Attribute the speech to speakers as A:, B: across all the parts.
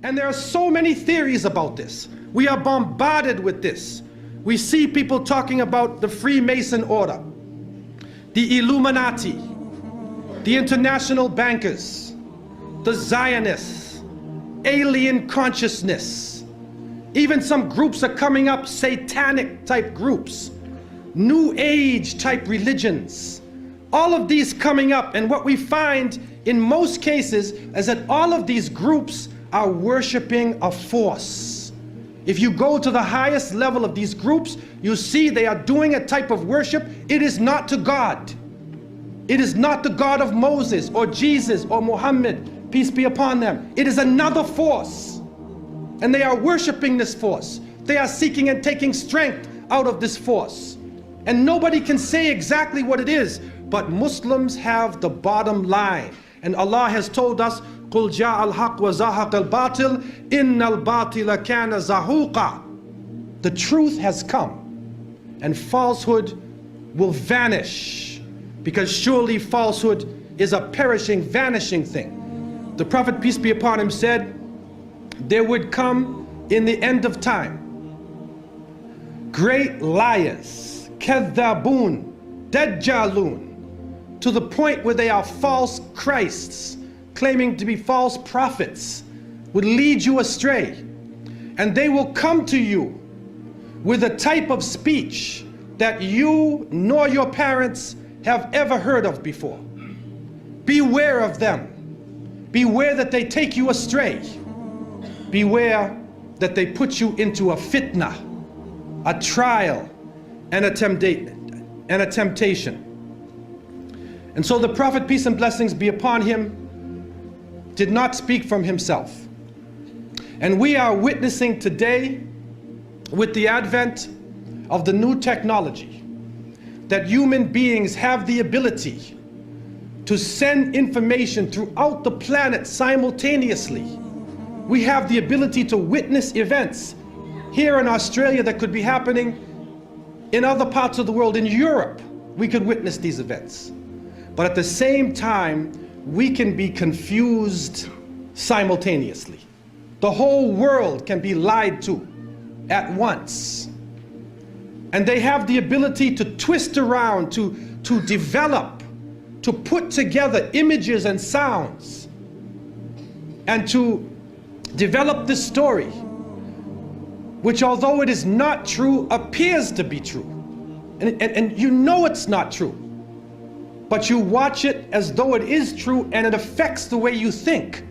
A: And there are so many theories about this. We are bombarded with this. We see people talking about the Freemason order, the Illuminati, the international bankers, the Zionists, alien consciousness. Even some groups are coming up, satanic type groups, New Age type religions. All of these coming up, and what we find in most cases is that all of these groups are worshiping a force. If you go to the highest level of these groups, you see they are doing a type of worship. It is not to God. It is not the God of Moses or Jesus or Muhammad, peace be upon them. It is another force. And they are worshiping this force. They are seeking and taking strength out of this force. And nobody can say exactly what it is, but Muslims have the bottom line. And Allah has told us, قُلْ جَاءَ الْحَقُّ وَزَهَقَ الْبَاطِلِ إِنَّ الْبَاطِلَ كَانَ زَهُوقًا. The truth has come, and falsehood will vanish, because surely falsehood is a perishing, vanishing thing. The Prophet, peace be upon him, said, there would come in the end of time great liars, kadhabun, dajjalun, to the point where they are false Christs, claiming to be false prophets, would lead you astray. And they will come to you with a type of speech that you nor your parents have ever heard of before. Beware of them. Beware that they take you astray. Beware that they put you into a fitna, a trial, and a temptation. And so the Prophet, peace and blessings be upon him, did not speak from himself. And we are witnessing today, with the advent of the new technology, that human beings have the ability to send information throughout the planet simultaneously. We have the ability to witness events here in Australia that could be happening in other parts of the world. In Europe, we could witness these events. But at the same time, we can be confused simultaneously. The whole world can be lied to at once. And they have the ability to twist around, to develop, to put together images and sounds, and to develop this story, which, although it is not true, appears to be true. And you know it's not true, but you watch it as though it is true, and it affects the way you think.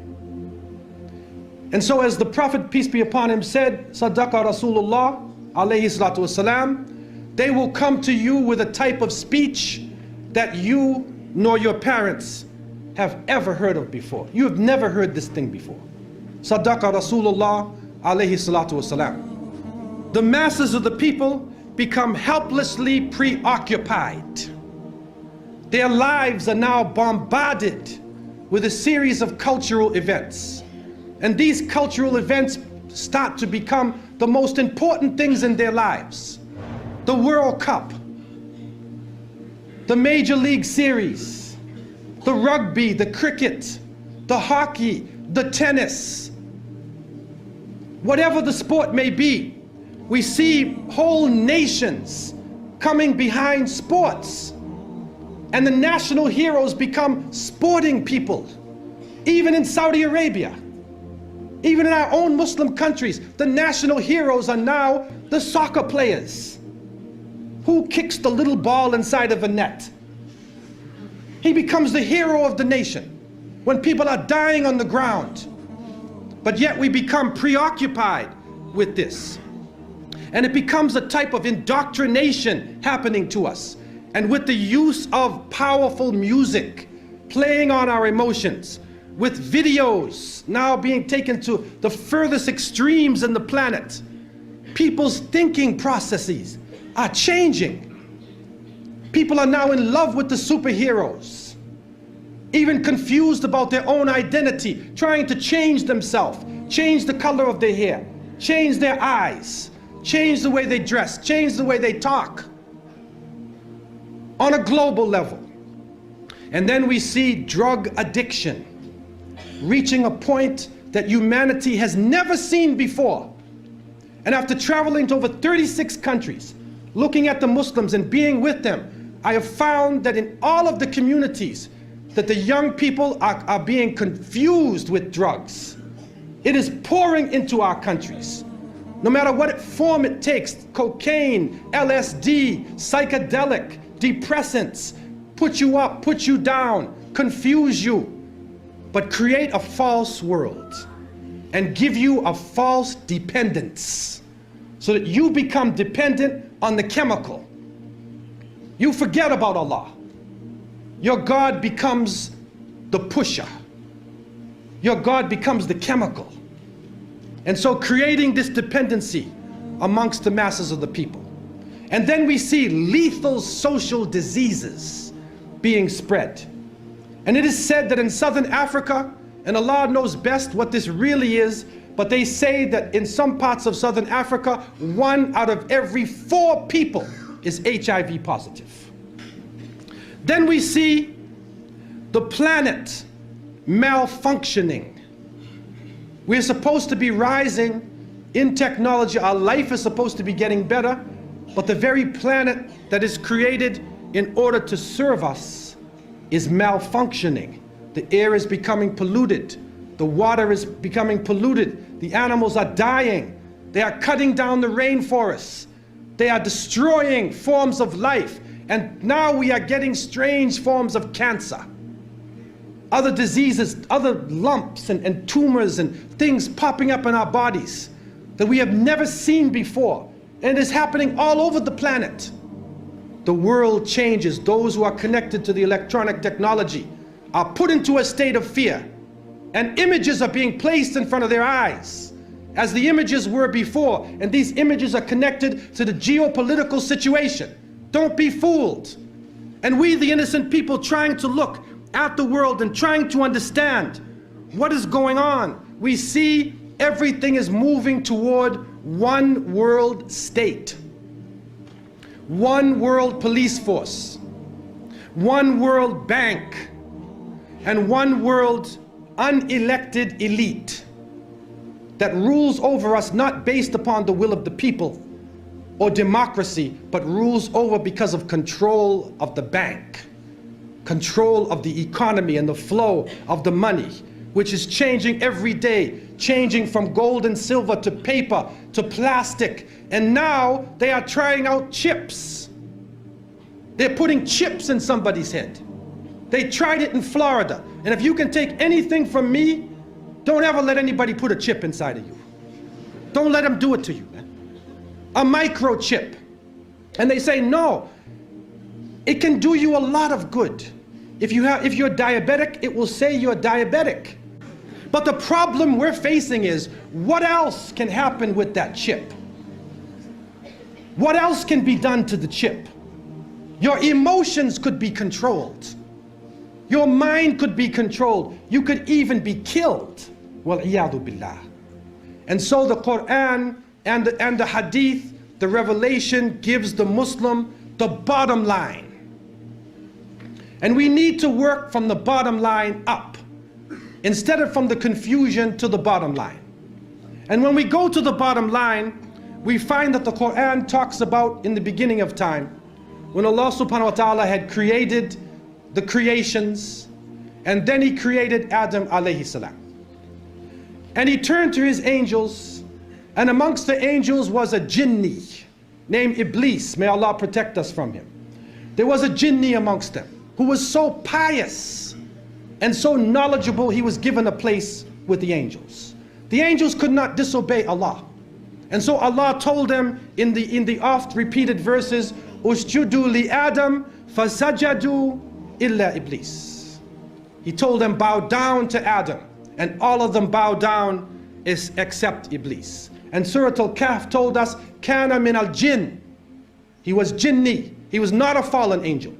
A: And so, as the Prophet, peace be upon him, said, Sadaqa Rasulullah alayhi salatu wasalam, they will come to you with a type of speech that you nor your parents have ever heard of before. You have never heard this thing before. Sadaqa Rasulullah alayhi salatu wasalam. The masses of the people become helplessly preoccupied. Their lives are now bombarded with a series of cultural events. And these cultural events start to become the most important things in their lives. The World Cup, the Major League Series, the rugby, the cricket, the hockey, the tennis, whatever the sport may be, we see whole nations coming behind sports. And the national heroes become sporting people. Even in Saudi Arabia, even in our own Muslim countries, the national heroes are now the soccer players. Who kicks the little ball inside of a net? He becomes the hero of the nation when people are dying on the ground. But yet we become preoccupied with this. And it becomes a type of indoctrination happening to us. And with the use of powerful music playing on our emotions, with videos now being taken to the furthest extremes in the planet, people's thinking processes are changing. People are now in love with the superheroes, even confused about their own identity, trying to change themselves, change the color of their hair, change their eyes, change the way they dress, change the way they talk, on a global level. And then we see drug addiction reaching a point that humanity has never seen before. And after traveling to over 36 countries, looking at the Muslims and being with them, I have found that in all of the communities, that the young people are being confused with drugs. It is pouring into our countries. No matter what form it takes, cocaine, LSD, psychedelic, depressants, put you up, put you down, confuse you, but create a false world and give you a false dependence so that you become dependent on the chemical. You forget about Allah. Your God becomes the pusher. Your God becomes the chemical. And so creating this dependency amongst the masses of the people. And then we see lethal social diseases being spread. And it is said that in Southern Africa, and Allah knows best what this really is, but they say that in some parts of Southern Africa, 1 out of every 4 people is HIV positive. Then we see the planet malfunctioning. We're supposed to be rising in technology. Our life is supposed to be getting better, but the very planet that is created in order to serve us is malfunctioning. The air is becoming polluted. The water is becoming polluted. The animals are dying. They are cutting down the rainforests. They are destroying forms of life. And now we are getting strange forms of cancer. Other diseases, other lumps and tumors and things popping up in our bodies that we have never seen before. And it is happening all over the planet. The world changes. Those who are connected to the electronic technology are put into a state of fear. And images are being placed in front of their eyes, as the images were before. And these images are connected to the geopolitical situation. Don't be fooled. And we, the innocent people, trying to look at the world and trying to understand what is going on, we see everything is moving toward one world state, one world police force, one world bank, and one world unelected elite that rules over us not based upon the will of the people or democracy, but rules over because of control of the bank, control of the economy and the flow of the money, which is changing every day, changing from gold and silver to paper to plastic. And now they are trying out chips. They're putting chips in somebody's head. They tried it in Florida. And if you can take anything from me, don't ever let anybody put a chip inside of you. Don't let them do it to you, man. A microchip. And they say, no, it can do you a lot of good. If you're diabetic, it will say you're diabetic. But the problem we're facing is, what else can happen with that chip? What else can be done to the chip? Your emotions could be controlled. Your mind could be controlled. You could even be killed. Wal-iyadu billah. And so the Quran and the Hadith, the revelation gives the Muslim the bottom line. And we need to work from the bottom line up, instead of from the confusion to the bottom line. And when we go to the bottom line, we find that the Quran talks about in the beginning of time, when Allah subhanahu wa ta'ala had created the creations, and then He created Adam alayhi salam. And He turned to His angels, and amongst the angels was a jinni named Iblis. May Allah protect us from him. There was a jinni amongst them who was so pious and so knowledgeable, he was given a place with the angels. The angels could not disobey Allah. And so Allah told them in the oft repeated verses, Usjudu li Adam fasajadu illa Iblis. He told them, bow down to Adam, and all of them bow down except Iblis. And Surah Al-Kahf told us, Kana min al-jinn. He was jinni. He was not a fallen angel.